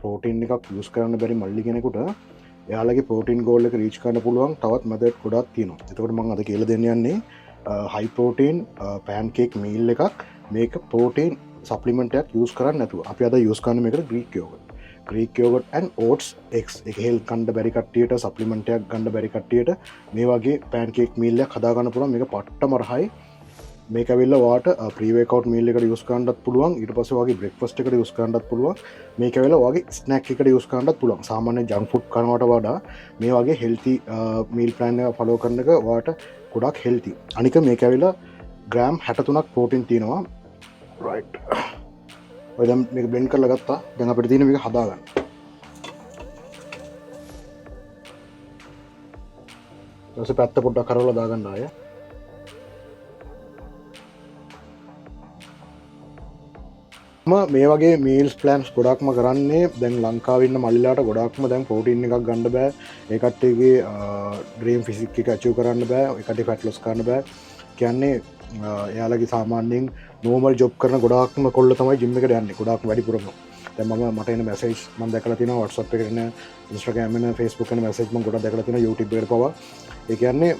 Protein එකක් use කරන්න බැරි මල්ලි කෙනෙකුට එයාලගේ ප්‍රෝටීන් ගෝල් එක රීච් කරන්න පුළුවන් තවත් මැදට් ගොඩක් තියෙනවා. එතකොට මම අද කියලා දෙන්න යන්නේ හයි ප්‍රෝටීන් පෑන්කේක් මීල් එකක් මේක ප්‍රෝටීන් සප්ලිමන්ට් එකක් යූස් කරන්න නැතුව. අපි අද යූස් කරන්නේ මේකට Greek yoghurt and oats x එක හෙල් කණ්ඩ බැරි කට්ටියට සප්ලිමන්ට් එකක් ගන්න බැරි කට්ටියට මේ වගේ පෑන්කේක් මීල් එකක් හදා ගන්න පුළුවන්. මේක පට්ටම රහයි. මේක ඇවිල්ලා වාට ප්‍රීවේකවුට් මීල් එකට යූස් කරන්නත් පුළුවන්. ඊට පස්සේ වගේ බ්‍රෙක්ෆාස්ට් එකට යූස් කරන්නත් පුළුවන්. මේක ඇවිල්ලා වගේ ස්නැක් එකට යූස් කරන්නත් පුළුවන්. සාමාන්‍ය ජංක් ෆුඩ් කනවට වඩා මේ වගේ හෙල්ති මීල් ප්ලෑන් එක ෆලෝ කරන එක වාට ගොඩක් හෙල්ති. අනික මේක ඇවිල්ලා ග්‍රෑම් 63ක් ප්‍රෝටීන් තියෙනවා. රයිට්. ඔය දැන් මේක බ්ලෙන්ඩ් කරලා ගත්තා. දැන් අපිට තියෙන මේක හදාගන්න. ඊට පස්සේ පැත්ත පොඩ්ඩක් කරවලා දාගන්න ආය. මේ වගේ මීල්ස් ප්ලෑන්ස් ගොඩක්ම කරන්නේ දැන් ලංකාවන්න මල්ලාට ගොඩක්ම දැන් පෝටීන් එකක් ගණඩ බෑ ඒකටගේ ඩ්‍රීම් ෆිසික් එක ඇචව කරන්න බෑ එකට ෆැට්ලොස් කරන්න බෑ කියන්නේ එයාලගේ සාමාන්‍යෙන් නෝමල් ජොබ් කරන ගොඩක්ම කොල්ල තමයි ජිම්ම එකට යන්නේ ගොඩක් වැඩිපුරම දැන් මම මට එන මැසේජ් මම දැකලා තියෙනවා WhatsApp එකේ එන Instagram එකේ Facebook එකේ මැසේජ් මම ගොඩක් දැකලා තියෙනවා YouTube එකට පවා ඒ කියන්නේ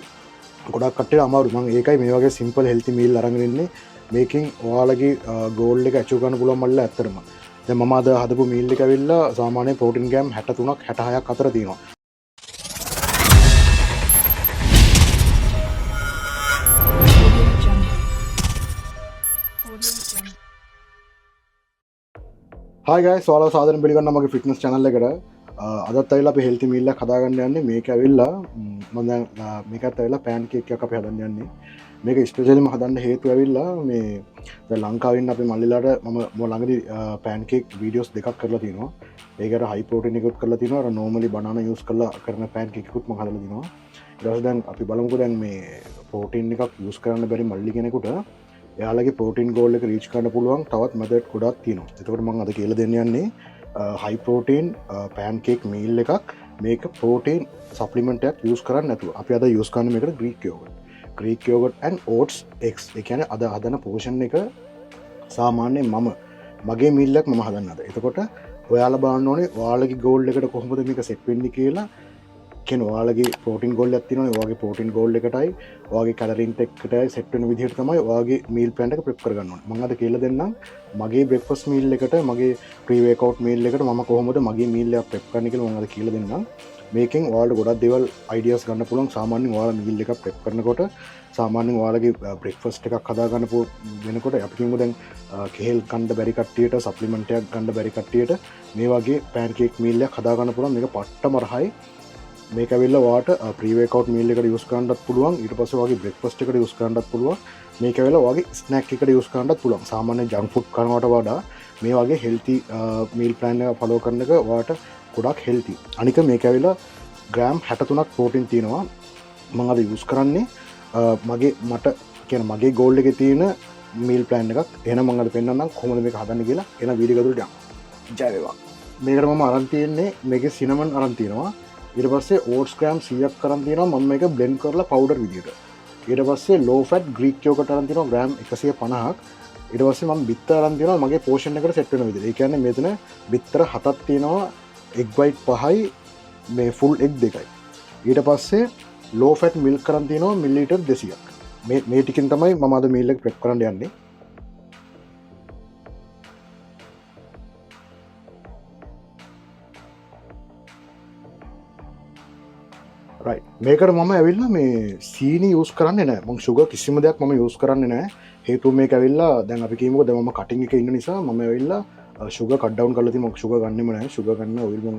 ගොඩක් කට්ටියට අමාරු මම ඒකයි මේ වගේ සිම්පල් හෙල්ති මීල් අරගෙන ඉන්නේ මේකින් ඔයාලගේ ගෝල් එක ඇචීව් කරන්න පුළුවන් මල්ල ඇත්තටම. දැන් මම අද හදපු මීල් එක ඇවිල්ලා සාමාන්‍ය ප්‍රෝටීන් ග්‍රෑම් 63ක් 66ක් අතර තියෙනවා. Hi guys, ඔයාලව සාදරයෙන් පිළිගන්නවා මගේ ෆිට්නස් channel එකට. අදත් ඇවිල්ලා අපි හෙල්ති මීල් එකක් හදාගන්න යන්නේ. මේක ඇවිල්ලා මම දැන් මේකත් ඇවිල්ලා පෑන්කේක් එකක් අපි හදන්න යන්නේ. මේක ස්පෙෂලිම හදන්න හේතු ඇවිල්ලා මේ ලංකාවෙන් අපි මල්ලිලාට මම ළඟදි පෑන්කේක් වීඩියෝස් දෙකක් කරලා තියෙනවා. ඒකට හයි ප්‍රෝටීන් එකකුත් කරලා තියෙනවා. අර නෝමලි බනානා යූස් කරලා කරන පෑන්කේක් එකකුත් මම හදලා තිනවා. ඊට පස්සේ දැන් අපි බලමුකෝ දැන් මේ ප්‍රෝටීන් එකක් යූස් කරන්න බැරි මල්ලි කෙනෙකුට එයාලගේ ප්‍රෝටීන් ගෝල් එක රීච් කරන්න පුළුවන් තවත් මැදට් ගොඩක් තියෙනවා. එතකොට මම අද කියලා දෙන්න යන්නේ හයි ප්‍රෝටීන් පෑන්කේක් මීල් එකක් මේක ප්‍රෝටීන් සප්ලිමන්ට් එකක් යූස් කරන්න නැතුව. අපි අද යූස් කරන්නේ මේකට Greek yoghurt and oats x ඒ කියන්නේ අද හදන පෝෂන් එක සාමාන්‍යයෙන් මම මගේ මීල් එකක් මම හදන්නද. එතකොට ඔයාලා බලන්න ඕනේ ඔයාලගේ ගෝල් එකට කොහොමද මේක සෙට් වෙන්නේ කියලා. කියන්නේ ඔයාලගේ ප්‍රෝටීන් ගෝල් එකක් තියෙනවනේ. ඔයාගේ ප්‍රෝටීන් ගෝල් එකටයි ඔයාගේ කැලරි ඉන්ටේක් එකටයි සෙට් වෙන විදිහට තමයි ඔයාගේ මීල් ප්ලෑන් එක ප්‍රෙප් කරගන්න ඕනේ. මම අද කියලා දෙන්නම් මගේ බ්‍රෙක්ෆාස්ට් මීල් එකට මගේ ප්‍රී වේක්අවුට් මීල් එකට මම කොහොමද මගේ මීල් එක ප්‍රෙප් කරන්නේ කියලා මම අද කියලා දෙන්නම්. මේකෙන් ඔයාලට ගොඩක් දේවල් අයිඩියාස් ගන්න පුළුවන්. සාමාන්‍යයෙන් ඔයාලා මීල් එකක් ප්‍රෙප් කරනකොට සාමාන්‍යයෙන් ඔයාලගේ බ්‍රෙක්ෆාස්ට් එකක් හදා ගන්න වෙනකොට අපි කියමු දැන් කෙහෙල් කන්න බැරි කට්ටියට සප්ලිමන්ට් එකක් ගන්න බැරි කට්ටියට මේ වගේ පෑන්කේක් මීල් එකක් හදා ගන්න පුළුවන්. මේක පට්ටම රහයි. මේක ඇවිල්ලා ඔයාට ප්‍රී වේක්අවුට් මීල් එකට යූස් කරන්නත් පුළුවන්. ඊට පස්සේ ඔයාගේ බ්‍රෙක්ෆාස්ට් එකට යූස් කරන්නත් පුළුවන්. මේක ඇවිල්ලා ඔයාගේ ස්නැක් එකට යූස් කරන්නත් පුළුවන්. සාමාන්‍ය ජංක් ෆුඩ් කනවට වඩා මේ වගේ හෙල්ති මීල් ප්ලෑන් එක ෆලෝ කරන එක ඔයාට ගොඩක් හෙල්ති. අනික මේක ඇවිල්ලා ග්‍රෑම් 63ක් ප්‍රෝටීන් තියෙනවා. මම අද යූස් කරන්නේ මගේ මට කියන මගේ ගෝල් එකේ තියෙන මීල් ප්ලෑන් එකක්. එහෙනම් මම අද පෙන්නන්නම් කොහොමද මේක හදන්නේ කියලා. එන වීඩියෝ එකකට යමු. ජය වේවා. මේකට මම අරන් තියෙන්නේ මේකේ සිනමන් අරන් තියෙනවා. ඊට පස්සේ ඕට්ස් ග්‍රෑම් 100ක් අරන් තියෙනවා. මම මේක බ්ලෙන්ඩ් කරලා පවුඩර් විදියට. ඊට පස්සේ ලෝ ෆැට් ග්‍රීක් යෝගට් අරන් තියෙනවා ග්‍රෑම් 150ක්. ඊට පස්සේ මම බිත්තර අරන් තියෙනවා මගේ පෝෂන් එකට සෙට් වෙන විදියට. ඒ කියන්නේ මෙතන බිත්තර 7ක් තියෙනවා. එග් වයිට් 5යි මේ ෆුල් එග් 2යි. ඊට පස්සේ ලෝ ෆැට් මිල්ක් කරන් තියෙනවා මිලිලීටර් 200ක්. මේ ටිකෙන් තමයි මම අද මීල් එක ප්‍රෙප් කරන්න යන්නේ. රයිට්. මේකට මම ඇවිල්ලා මේ සීනි යූස් කරන්නේ නැහැ. මම සුගර් කිසිම දෙයක් මම යූස් කරන්නේ නැහැ. හේතුව මේක ඇවිල්ලා දැන් අපි කියමුකෝ දැන් මම කටින් එකේ ඉන්න නිසා මම ඇවිල්ලා සුගර් කට් ඩවුන් කරලා තියෙනවා. මම සුගර් ගන්නෙම නැහැ. සුගර් ගන්න ඔයිල් මම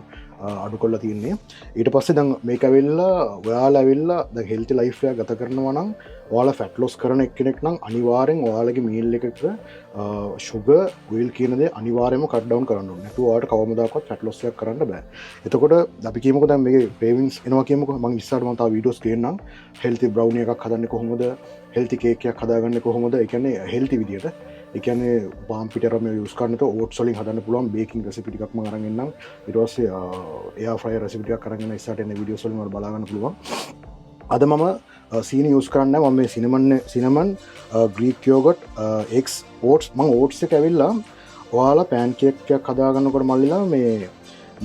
අඩු කරලා තියෙන්නේ. ඊට පස්සේ දැන් මේක ඇවිල්ලා ඔයාලා ඇවිල්ලා දැන් හෙල්ති ලයිෆ් එකක් ගත කරනවා නම් ඔයාලා ෆැට් ලොස් කරන එක්කෙනෙක් නම් අනිවාර්යෙන් ඔයාලගේ මීල් එකක සුගර් ඔයිල් කියන දේ අනිවාර්යයෙන්ම කට් ඩවුන් කරන්න ඕනේ. නැතුව ඔයාලට කවමදාකවත් ෆැට් ලොස් එකක් කරන්න බෑ. එතකොට අපි කියමුකෝ දැන් මේකේ ක්‍රේවින්ග්ස් එනවා කියමුකෝ. මම ඉස්සරහට මම තව වීඩියෝස් ගේන්නම්. හෙල්ති බ්‍රවුනි එකක් හදන්නේ කොහොමද? හෙල්ති කේක් එකක් හදාගන්නේ කොහොමද? ඒ කියන්නේ හෙල්ති විදියට. ඒ කියන්නේ පාම් පිටර මේ යූස් කරන්නට ඕට්ස් වලින් හදන්න පුළුවන් බේකින් රෙසිපි ටිකක් මම අරන් එන්නම්. ඊට පස්සේ එයා ෆ්‍රයර් රෙසිපි ටිකක් අරන් එන්න ඉස්සරහට එන වීඩියෝස් වලින් ඔයාලා බලා ගන්න පුළුවන්. අද මම සීනි යූස් කරන්නේ නැහැ. මම මේ cinnamon Greek yoghurt x oats මම oats එක ඇවිල්ලා ඔයාලා පෑන්කේක් එකක් හදාගන්නකොට මල්ලිලා මේ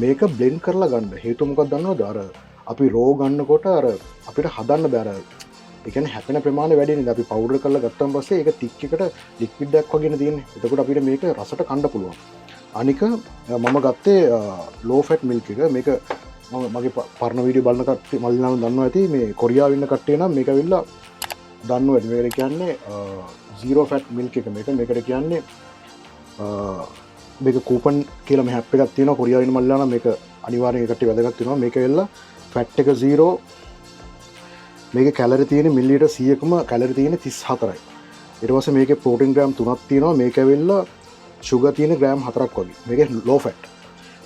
මේක බ්ලෙන්ඩ් කරලා ගන්න. හේතුව මොකක්ද දන්නවද? අර අපි රෝ ගන්නකොට අර අපිට හදන්න බෑ. අර ඒ කියන්නේ හැපෙන ප්‍රමාණය වැඩි නේද? අපි පවුඩර් කරලා ගත්තාන් පස්සේ ඒක ටික් එකට ලික්විඩ් එකක් වගේනේ තියෙන්නේ. එතකොට අපිට මේක රසට කන්න පුළුවන්. අනික මම ගත්තේ ලෝ ෆැට් මිල්ක් එක. මේක මගේ පරණ වීඩියෝ බලන කට්ටිය මල්ලි නම් දන්නවා ඇති. මේ කොරියාවේ ඉන්න කට්ටිය නම් මේක ඇවිල්ලා දන්නවා ඇති. මේකට කියන්නේ zero fat milk එක. මේකට කියන්නේ මේක කූපන් කියලා හැප් එකක් තියෙනවා කොරියාවේ ඉන්න මල්ලිලා නම් මේක අනිවාර්යෙන් ඒකට වැදගත් වෙනවා. මේක වෙලා ෆැට් එක 0, මේක කැලරි තියෙන මිලිලීටර් 100කම කැලරි තියෙන 34යි. ඊට පස්සේ මේකේ ප්‍රෝටීන් ග්‍රෑම් 3ක් තියෙනවා. මේක ඇවිල්ලා sugar තියෙන ග්‍රෑම් 4ක් වගේ. මේක low fat.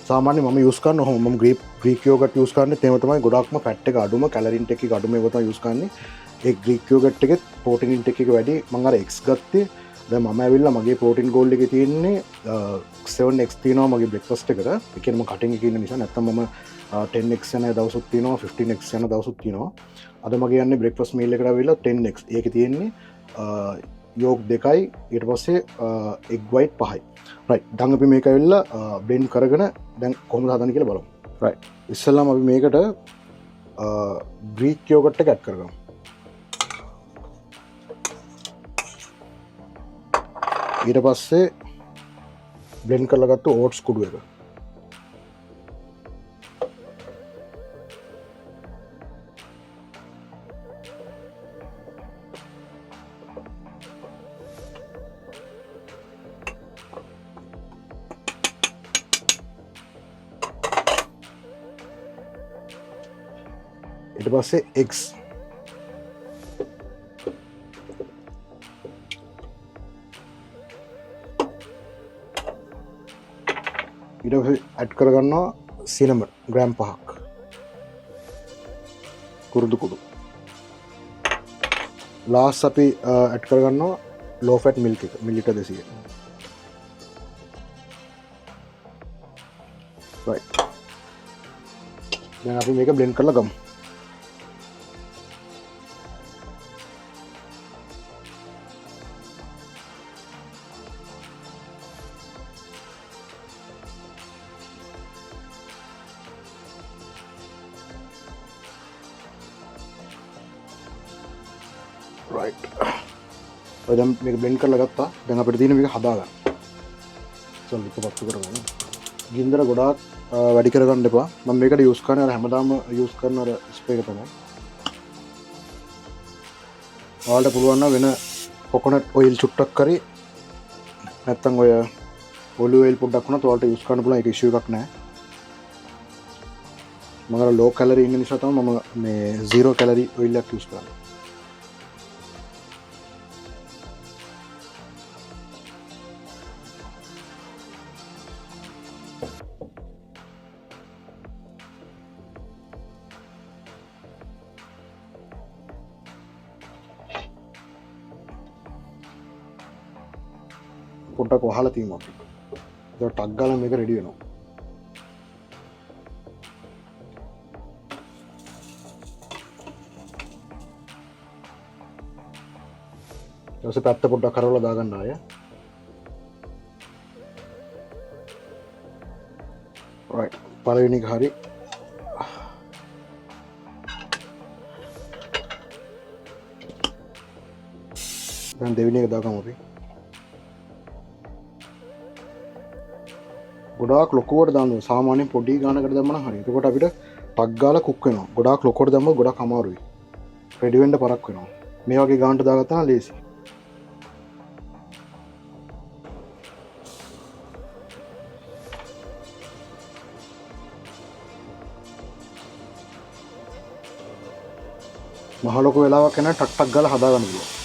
සාමාන්‍යයෙන් මම යූස් කරන මම ග්‍රීක් යෝගට් යූස් කරන්නේ තේම තමයි ගොඩක්ම ෆැට් එක අඩුම කැලරි ඉන්ටේක් එක අඩුම ඒවා තමයි යූස් කරන්නේ. ඒ ග්‍රීක් යෝගට් එකේ ප්‍රෝටීන් ඉන්ටේක් එක වැඩි. මම අර X ගත්තේ. දැන් මම ඇවිල්ලා මගේ ප්‍රෝටීන් ගෝල් එකේ තියෙන්නේ 7x තියෙනවා මගේ බ්‍රෙක්ෆාස්ට් එකට. ඒ කියන්නේ මම කටින් එකේ ඉන්න නිසා නැත්තම් මම 10x යන දවසුත් තියෙනවා 15x යන දවසුත් තියෙනවා. අද මගේ යන්නේ බ්‍රෙක්ෆාස්ට් මීල් එකට ඇවිල්ලා 10x. ඒකේ තියෙන්නේ යෝග් 2යි ඊට පස්සේ එග් වයිට් 5යි. රයිට්. දැන් අපි මේක ඇවිල්ලා බ්ලෙන්ඩ් කරගෙන දැන් කොහොමද හදන්නේ කියලා බලමු. රයිට්. ඉස්සෙල්ලාම අපි මේකට ග්‍රීක් යෝගට් එක ඇඩ් කරගමු. ඊට පස්සේ බ්ලෙන්ඩ් කරලා ගත්ත ඕට්ස් කුඩු එක. ඊට පස්සේ eggs ඊට පස්සේ ඇඩ් කරගන්නවා සිනමන් ග්‍රෑම් 5ක් කුරුදු කුඩු. ලාස්ට් අපි ඇඩ් කරගන්නවා low fat milk එක මිලිලීටර් 200. right. දැන් අපි මේක බ්ලෙන්ඩ් කරලා ගමු. right. දැන් මේක බ්ලෙන්ඩ් කරලා ගත්තා. දැන් අපිට තියෙන මේක හදාගන්න. සල්ලි පත්තු කරගන්න. ගින්දර ගොඩාක් වැඩි කරගන්න එපා. මම මේකට යූස් කරන්නේ අර හැමදාම යූස් කරන අර ස්ප්‍රේ එක තමයි. ඔයාලට පුළුවන් නම් වෙන කොකොනට් ඔයිල් චුට්ටක් කරි නැත්තම් ඔය ඔලිව් ඔයිල් පොඩ්ඩක් වුණත් ඔයාලට යූස් කරන්න පුළුවන්. ඒක ඉෂුව එකක් නෑ. මම අර ලෝ කැලරි ඉන්න නිසා තමයි මම මේ 0 කැලරි ඔයිල් එකක් යූස් කරන්නේ. පොඩ්ඩක් වහලා තියමු අපි. ඒක ටක් ගාලා මේක රෙඩි වෙනවා. ඊට පස්සේ පැත්ත පොඩ්ඩක් කරවලා දාගන්න ආය. right. පළවෙනි එක හරි. දැන් දෙවෙනි එක දාගමු අපි. ගොඩාක් ලොකුවට දාන්න ඕනේ. සාමාන්‍යයෙන් පොඩි ගානකට දැම්ම නම් හරි. එතකොට අපිට ටක් ගාලා කුක් වෙනවා. ගොඩාක් ලොකුවට දැම්මොත් ගොඩාක් අමාරුයි. රෙඩි වෙන්න පරක් වෙනවා. මේ වගේ ගානට දාගත්තා නම් ලේසි. මහ ලොකු වෙලාවක් යන ටක් ටක් ගාලා හදාගන්න පුළුවන්.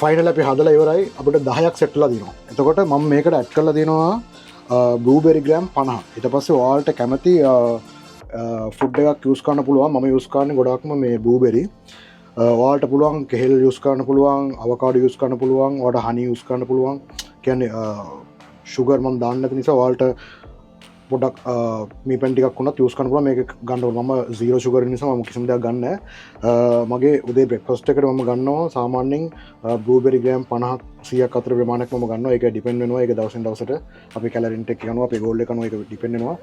ෆයිනල් අපි හදලා ඉවරයි අපිට 10ක් සෙට්ලා දිනවා. එතකොට මම මේකට ඇඩ් කරලා දෙනවා බ්ලූබෙරි ග්‍රෑම් 50. ඊට පස්සේ ඔයාලට කැමති ෆුඩ් එකක් යූස් කරන්න පුළුවන්. මම යූස් කරන්නේ ගොඩක්ම මේ බ්ලූබෙරි. ඔයාලට පුළුවන් කෙහෙල් යූස් කරන්න පුළුවන්, අවකාඩෝ යූස් කරන්න පුළුවන්, ඔයාලට හනි යූස් කරන්න පුළුවන්. කියන්නේ ෂුගර් මම දාන්න නැති නිසා ඔයාලට පොඩක් මේ පැන් ටිකක් වුණත් යූස් කරන්න පුළුවන්. මේක ගන්නකොට මම 0 ෂුගර් නිසා මම කිසිම දෙයක් ගන්න නැහැ. මගේ උදේ බ්‍රෙක්ෆාස්ට් එකට මම ගන්නවා සාමාන්‍යයෙන් බ්ලූබෙරි ග්‍රෑම් 50ක් 100ක් අතර ප්‍රමාණයක් මම ගන්නවා. ඒක ඩිපෙන්ඩ් වෙනවා. ඒක දවසින් දවසට අපි කැලරි ඉන්ටේක් එක ගන්නවා, අපේ ගෝල් එක කරනවා. ඒක ඩිපෙන්ඩ් වෙනවා.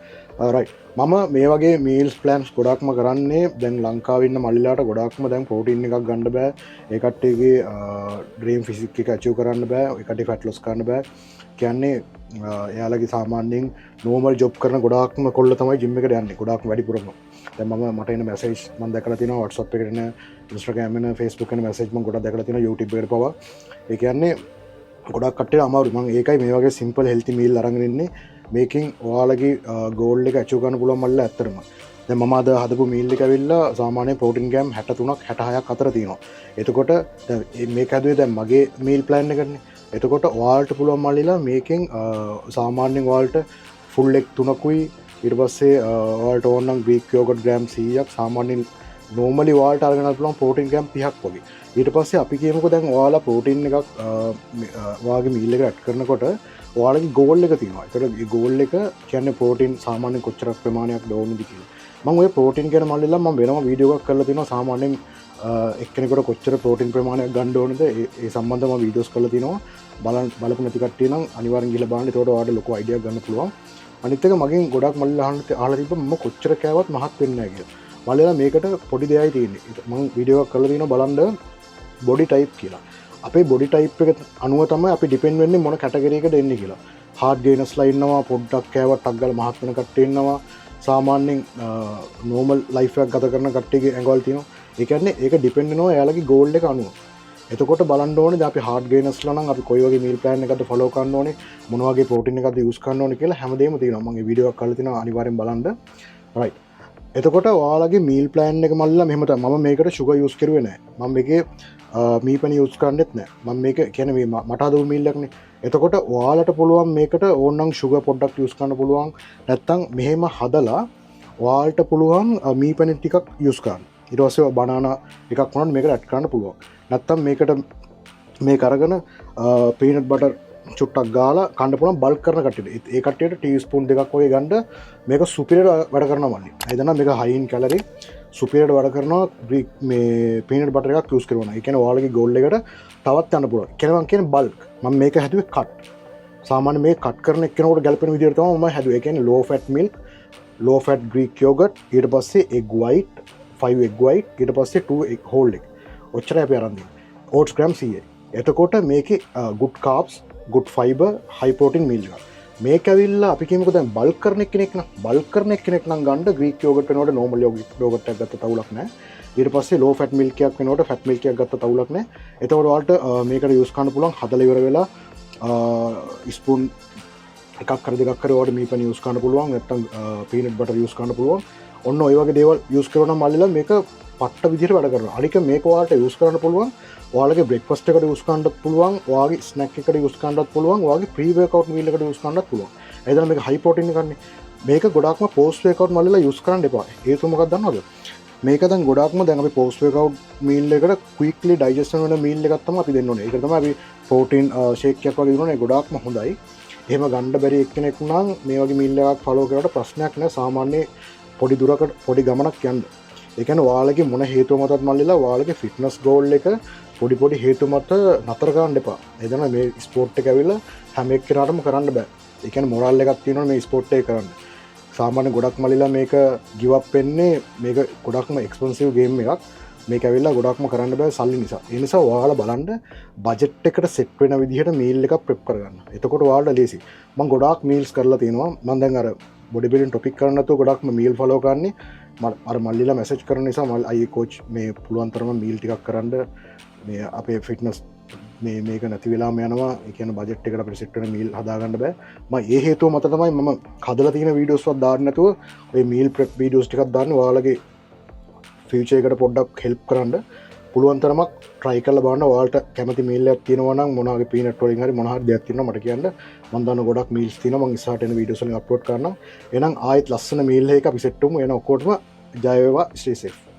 රයිට්. මම මේ වගේ මීල්ස් ප්ලෑන්ස් ගොඩක්ම කරන්නේ දැන් ලංකාවේ ඉන්න මල්ලිලාට ගොඩක්ම දැන් ප්‍රෝටීන් එකක් ගන්න බෑ. ඒ කට්ටියගේ ඩ්‍රීම් ෆිසික් එක අචීව් කරන්න බෑ. ඒ කට්ටිය ෆැට් ලොස් කරන්න බෑ. කියන්නේ එයාලගේ සාමාන්‍යයෙන් නෝමල් ජොබ් කරන ගොඩක්ම කොල්ල තමයි ජිම් එකට යන්නේ. ගොඩක් වැඩිපුරම දැන් මට එන මැසේජ් මම දැකලා තියෙනවා WhatsApp එකට එන Instagram එන Facebook එන මැසේජ් මම ගොඩක් දැකලා තියෙනවා YouTube එකට පවා. ඒ කියන්නේ ගොඩක් කට්ටියට අමාරුයි. මම ඒකයි මේ වගේ සිම්පල් හෙල්ති මීල් අරගෙන ඉන්නේ. මේකෙන් ඔයාලගේ ගෝල් එක අචීව් කරන්න පුළුවන් මල්ල ඇත්තටම. දැන් මම අද හදපු මීල් එක ඇවිල්ලා සාමාන්‍ය ප්‍රෝටීන් ග්‍රෑම් 63ක් 66ක් අතර තියෙනවා. එතකොට දැන් මේක හැදුවේ දැන් මගේ මීල් ප්ලෑන් එකනේ. එතකොට ඔයාලට පුළුවන් මල්ලිලා මේකෙන් සාමාන්‍යයෙන් ඔයාලට ෆුල් එක් 3කුයි ඊට පස්සේ ඔයාලට ඕන නම් ග්‍රීක් යෝගට් ග්‍රෑම් 100ක් සාමාන්‍යයෙන් නෝමලි ඔයාලට අරගෙන යන්න පුළුවන් ප්‍රෝටීන් ග්‍රෑම් 30ක් වගේ. ඊට පස්සේ අපි කියමුකෝ දැන් ඔයාලා ප්‍රෝටීන් එකක් ඔයාගේ මීල් එකට ඇඩ් කරනකොට ඔයාලගේ ගෝල් එක තියෙනවා. ඒතර ඒ ගෝල් එක කියන්නේ ප්‍රෝටීන් සාමාන්‍යයෙන් කොච්චර ප්‍රමාණයක් ඕනද කියලා. මම ඔය ප්‍රෝටීන් ගැන මල්ලිලා මම වෙනම වීඩියෝ එකක් කරලා තියෙනවා සාමාන්‍යයෙන් එක්කෙනෙකුට කොච්චර ප්‍රෝටීන් ප්‍රමාණයක් ගන්න ඕනද ඒ සම්බන්ධව මම වීඩියෝස් කරලා තිනවා. බලපු නැති කට්ටිය නම් අනිවාර්යෙන් ගිහලා බලන්න. ඒකට ඔයාලට ලොකු අයිඩියාවක් ගන්න පුළුවන්. අනිත් එක මගෙන් ගොඩක් මල්ලිලා අහලා තිබ්බා මම කොච්චර කෑවත් මහත් වෙන්නේ නැහැ කියලා. මල්ලිලා මේකට පොඩි දෙයයි තියෙන්නේ. මම වීඩියෝ එකක් කරලා තිනවා බලන්න බොඩි ටයිප් කියලා. අපේ බොඩි ටයිප් එක අනුව තමයි අපි ඩිපෙන්ඩ් වෙන්නේ මොන කැටගරි එකකද එන්නේ කියලා. හાર્ඩ් ගේනර්ස්ලා ඉන්නවා, පොඩ්ඩක් කෑවත් ටක් ගාලා මහත් වෙන කට්ටිය ඉන්නවා. සාමාන්‍යයෙන් නෝමල් ලයිෆ් එකක් ගත කරන කට්ටියගේ ඇඟවල තියෙනවා. ඒ කියන්නේ ඒක ඩිපෙන්ඩ් වෙනවා එයාලගේ ගෝල් එක අනුව. එතකොට බලන්න ඕනේ අපි හાર્ඩ් ගේනර්ස්ලා නම් අපි කොයි වගේ මීල් ප්ලෑන් එකක්ද ෆලෝ කරන්න ඕනේ, මොන වගේ ප්‍රෝටීන් එකක්ද යූස් කරන්න ඕනේ කියලා හැමදේම තියෙනවා. මම මේ වීඩියෝ එකක් කරලා තිනවා අනිවාර්යෙන් බලන්න. රයිට්. එතකොට ඔයාලගේ මීල් ප්ලෑන් එක මල්ලා මෙහෙම තමයි. මම මේකට ෂුගර් යූස් කරුවේ නැහැ. මම මේකේ මීපැණි යූස් කරන්නෙත් නැහැ. මම මේක කියන්නේ මේ මට හදපු මීල් එකනේ. එතකොට ඔයාලට පුළුවන් මේකට ඕනනම් ෂුගර් පොඩ්ඩක් යූස් කරන්න පුළුවන්. නැත්තම් මෙහෙම හදලා ඔයාලට පුළුවන් මීපැණි ටිකක් යූස් කරන්න. ඊට පස්සේ බනානා එකක් වුණාට මේකට ඇඩ් කරන්න පුළුවන්. නැත්තම් මේකට මේක අරගෙන පීනට් බටර් චුට්ටක් ගාලා කන්න පුළුවන් බල්ක් කරන කට්ටියට. ඒ කට්ටියට ටීස්පූන් දෙකක් වගේ ගන්න මේක සුපිරියර් වැඩ කරනවා මන්නේ. ඒ දන්නා මේක හයි ඉන් කැලරි සුපිරියර් වැඩ කරනවා මේ පීනට් බටර් එකක් යූස් කරනවා. ඒ කියන්නේ ඔයාලගේ ගෝල් එකට තවත් යන්න පුළුවන්. කියනවා කියන්නේ බල්ක්. මම මේක හැදුවේ කට්. සාමාන්‍ය මේ කට් කරන එක්කෙනෙකුට ගැලපෙන විදිහට තමයි මම හැදුවේ. ඒ කියන්නේ low fat milk, low fat Greek yogurt, ඊට පස්සේ egg white, 5 egg white, ඊට පස්සේ 2 egg whole egg. ඔච්චරයි අපි අරන් දෙන්නේ. oats gram 100. එතකොට මේකේ good carbs, good fiber, high protein meal එකක්. මේක ඇවිල්ලා අපි කියමුකෝ දැන් බල්ක් කරන කෙනෙක් නම් ගන්න Greek yogurt වෙනකොට normal yogurt එකක් ගත්ත තවුලක් නැහැ. ඊට පස්සේ low fat milk එකක් වෙනකොට fat milk එකක් ගත්ත තවුලක් නැහැ. එතකොට ඔයාලට මේකට යූස් කරන්න පුළුවන් හදලා ඉවර වෙලා ස්පූන් එකක් කර දෙකක් කර ඔයාලට මීපැණි යූස් කරන්න පුළුවන්. නැත්නම් peanut butter යූස් කරන්න පුළුවන්. ඔන්න ඔය වගේ දේවල් යූස් කරනවා නම් මල්ලිලා මේක පට්ට විදිහට වැඩ කරනවා. අනික මේක ඔයාලට යූස් කරන්න පුළුවන්. ඔයාලගේ බ්‍රෙක්ෆාස්ට් එකට යූස් කරන්නත් පුළුවන්. ඔයාගේ ස්නැක් එකට යූස් කරන්නත් පුළුවන්. ඔයාගේ ප්‍රී වර්ක්අවුට් මීල් එකට යූස් කරන්නත් පුළුවන්. එතන මේක හයි ප්‍රෝටීන් එකක්නේ. මේක ගොඩක්ම පෝස්ට් වර්ක්අවුට් මල්ලිලා යූස් කරන්න එපා. හේතුව මොකක්ද දන්නවද? මේක දැන් ගොඩක්ම දැන් අපි පෝස්ට් වර්ක්අවුට් මීල් එකට ක්වික්ලි ඩයිජෙස්ට් වෙන මීල් එකක් තමයි අපි දෙන්න ඕනේ. ඒක තමයි අපි ප්‍රෝටීන් ෂේක් එකක් වගේ දෙනෝනේ ගොඩක්ම හොඳයි. එහෙම ගන්න බැරි එක්කෙනෙක් නම් මේ වගේ මීල් එකක් ෆලෝ කරලා ප්‍රශ්නයක් නෑ. සාමාන්‍ය පොඩි දුරකට පොඩි ගමනක් යන්න. ඒ කියන්නේ ඔයාලගේ මොන හේතුව මතත් මල්ලිලා ඔයාලගේ ෆිට්නස් ගෝල් එක පොඩි හේතු මත නතර කරන්න එපා. ඒ තමයි මේ ස්පෝර්ට් එක ඇවිල්ලා හැම එක්කෙනාටම කරන්න බෑ. ඒ කියන්නේ මොරල් එකක් තියෙනවා මේ ස්පෝර්ට් එක කරන්න. සාමාන්‍ය ගොඩක් මල්ලිලා මේක ගිව් අප් වෙන්නේ මේක ගොඩක්ම එක්ස්පෙන්සිව් ගේම් එකක්. මේක ඇවිල්ලා ගොඩක්ම කරන්න බෑ සල්ලි නිසා. ඒ නිසා ඔයාලා බලන්න බජට් එකට සෙට් වෙන විදිහට මීල් එකක් ප්‍රෙප් කරගන්න. එතකොට ඔයාලට ලේසි. මම ගොඩාක් මීල්ස් කරලා තියෙනවා. මම දැන් අර බොඩි බිල්ඩින් ටොපික් කරන්න නැතුව ගොඩක්ම මීල් ෆලෝ කරන්නේ. අර මල්ලිලා මැසේජ් කරන නිසා මල් අයියේ කෝච් මේ පුළුවන් තරම මීල් ටිකක් කරන්න මේ අපේ ෆිට්නස් මේක නැති වෙලාම යනවා. ඒ කියන්නේ බජට් එකට අපිට සෙට් වෙන මීල් හදාගන්න බෑ. මම ඒ හේතුව මත තමයි මම හදලා තියෙන වීඩියෝස් වත් දාන්න නැතුව ඔය මීල් ප්‍රෙප් වීඩියෝස් ටිකක් දාන්නේ ඔයාලගේ ෆියුචර් එකට පොඩ්ඩක් හෙල්ප් කරන්න. පුළුවන්තරමක් ට්‍රයි කල්ල බන්න වාට කැමති මිල්ල තිනවන මොනගේ පිනට ොලින් හරි මොහර දෙයක්තින මට කියන්න මන්දන්න ගොඩක් මිල් තින ම සාටන විඩියසල අප්ලෝඩ් කරන්න එනම් ආයත් ලස්සන මිල්ල එක පිසෙට්ටුම එන ඔකෝටම ජයවා ස්ටේසෙක්